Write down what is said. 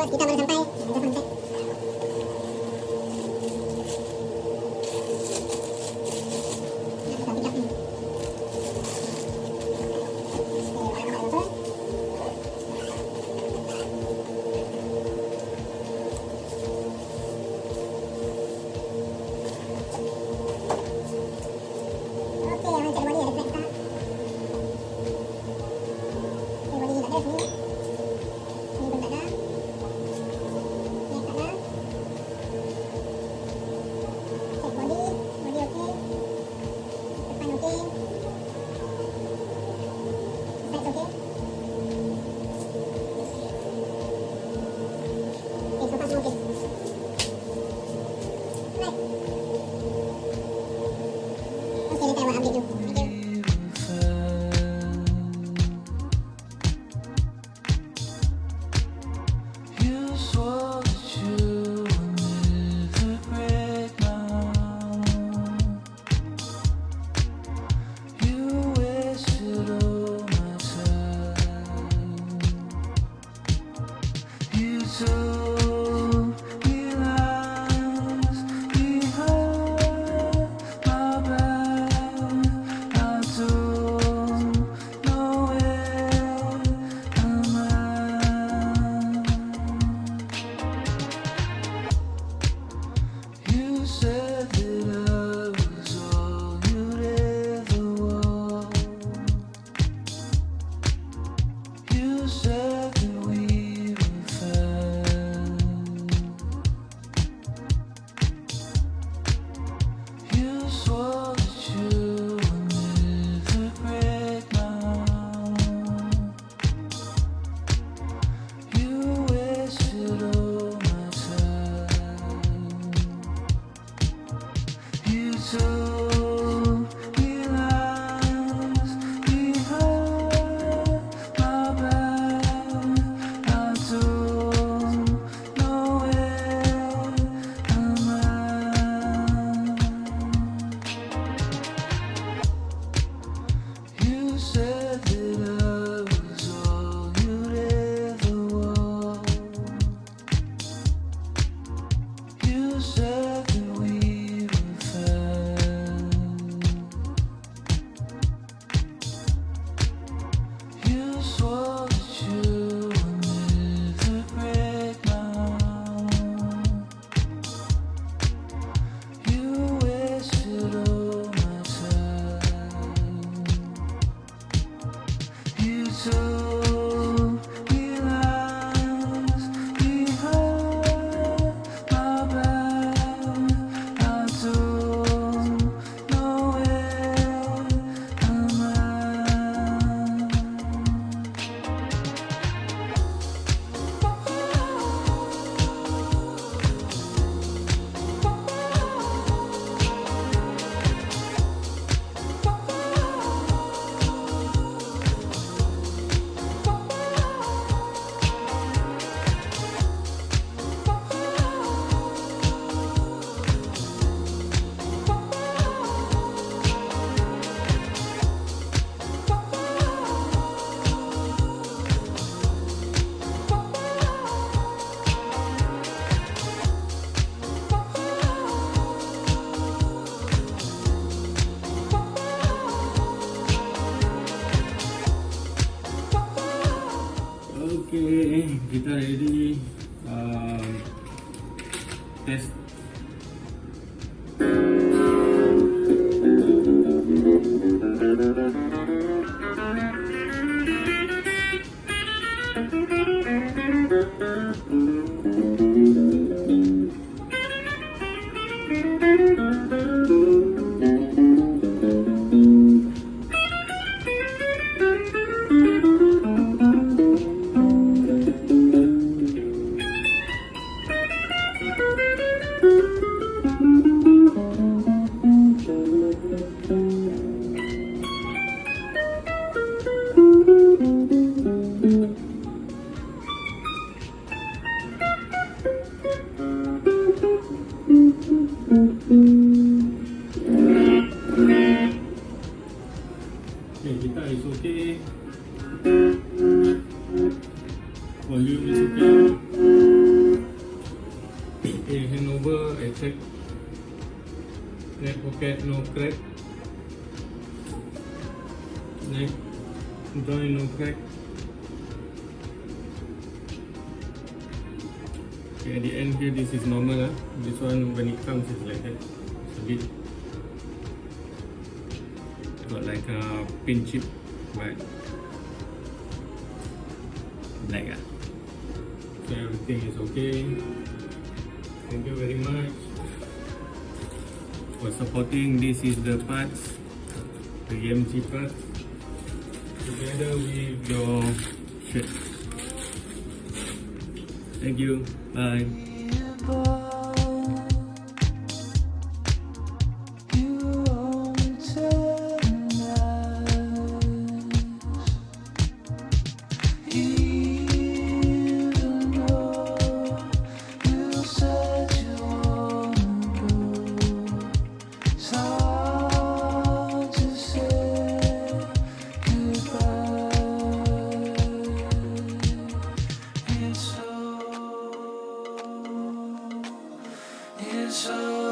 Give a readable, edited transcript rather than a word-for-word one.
Tapos kita baru sampai kita sunset. Okay, kita ready test. Okay, kita is okay. Volume is okay. Okay, hand over, I check. Neck pocket, no crack. Neck joint, no crack. Okay, at the end here, this is normal. This one, when it comes, is like that. It's a bit got like a pin chip, but black. So everything is okay. Thank you very much for supporting. This is the parts, the EMG parts, together with your shirt. Thank you. Bye. So